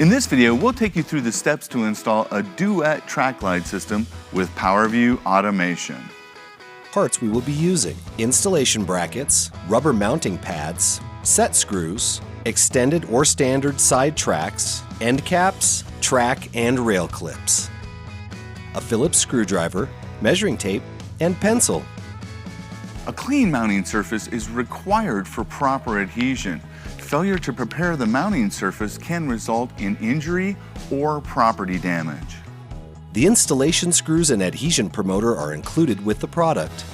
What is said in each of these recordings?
In this video, we'll take you through the steps to install a Duette TrackGlide system with PowerView automation. Parts we will be using: installation brackets, rubber mounting pads, set screws, extended or standard side tracks, end caps, track and rail clips, a Phillips screwdriver, measuring tape, and pencil. A clean mounting surface is required for proper adhesion. Failure to prepare the mounting surface can result in injury or property damage. The installation screws and adhesion promoter are included with the product.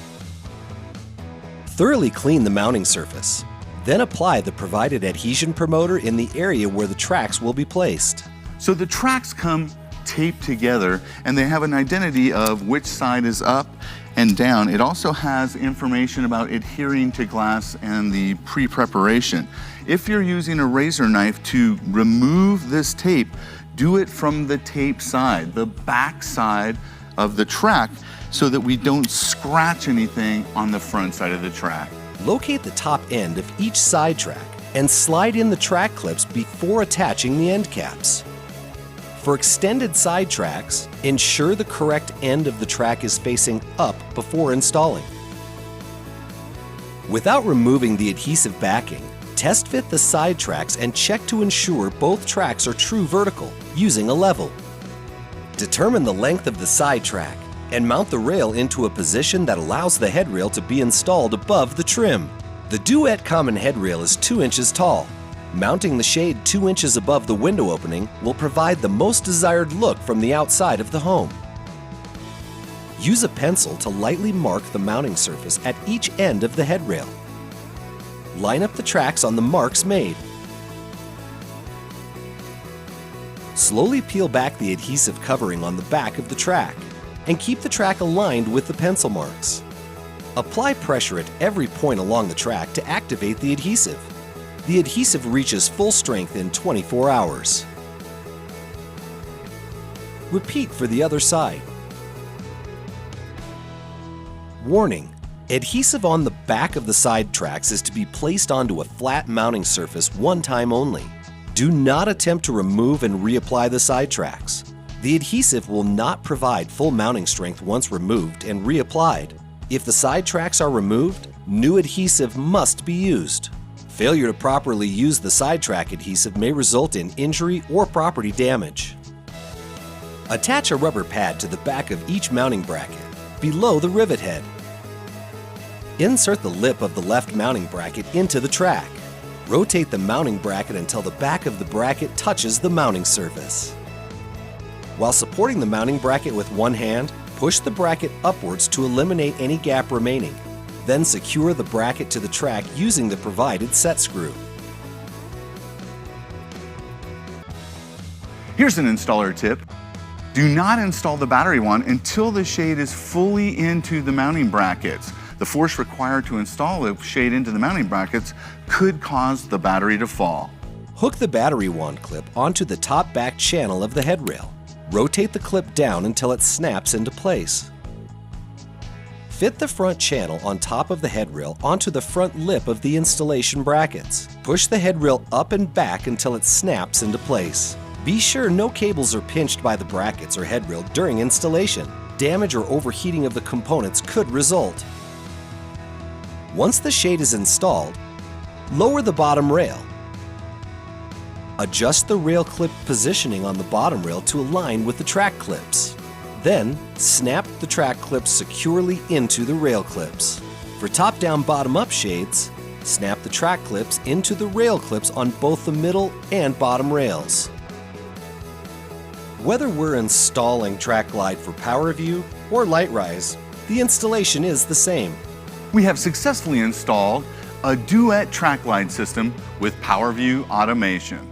Thoroughly clean the mounting surface. Then apply the provided adhesion promoter in the area where the tracks will be placed. So the tracks come taped together and they have an identity of which side is up and down. It also has information about adhering to glass and the pre-preparation. If you're using a razor knife to remove this tape, do it from the tape side, the back side of the track, so that we don't scratch anything on the front side of the track. Locate the top end of each side track and slide in the track clips before attaching the end caps. For extended side tracks, ensure the correct end of the track is facing up before installing. Without removing the adhesive backing, test fit the side tracks and check to ensure both tracks are true vertical using a level. Determine the length of the side track and mount the rail into a position that allows the headrail to be installed above the trim. The Duette common headrail is 2 inches tall. Mounting the shade 2 inches above the window opening will provide the most desired look from the outside of the home. Use a pencil to lightly mark the mounting surface at each end of the headrail. Line up the tracks on the marks made. Slowly peel back the adhesive covering on the back of the track and keep the track aligned with the pencil marks. Apply pressure at every point along the track to activate the adhesive. The adhesive reaches full strength in 24 hours. Repeat for the other side. Warning: adhesive on the back of the side tracks is to be placed onto a flat mounting surface one time only. Do not attempt to remove and reapply the side tracks. The adhesive will not provide full mounting strength once removed and reapplied. If the side tracks are removed, new adhesive must be used. Failure to properly use the side track adhesive may result in injury or property damage. Attach a rubber pad to the back of each mounting bracket, below the rivet head. Insert the lip of the left mounting bracket into the track. Rotate the mounting bracket until the back of the bracket touches the mounting surface. While supporting the mounting bracket with one hand, push the bracket upwards to eliminate any gap remaining. Then secure the bracket to the track using the provided set screw. Here's an installer tip. Do not install the battery one until the shade is fully into the mounting brackets. The force required to install the shade into the mounting brackets could cause the battery to fall. Hook the battery wand clip onto the top back channel of the headrail. Rotate the clip down until it snaps into place. Fit the front channel on top of the headrail onto the front lip of the installation brackets. Push the headrail up and back until it snaps into place. Be sure no cables are pinched by the brackets or headrail during installation. Damage or overheating of the components could result. Once the shade is installed, lower the bottom rail. Adjust the rail clip positioning on the bottom rail to align with the track clips. Then, snap the track clips securely into the rail clips. For top-down, bottom-up shades, snap the track clips into the rail clips on both the middle and bottom rails. Whether we're installing TrackGlide for PowerView or LightRise, the installation is the same. We have successfully installed a Duette TrackGlide system with PowerView automation.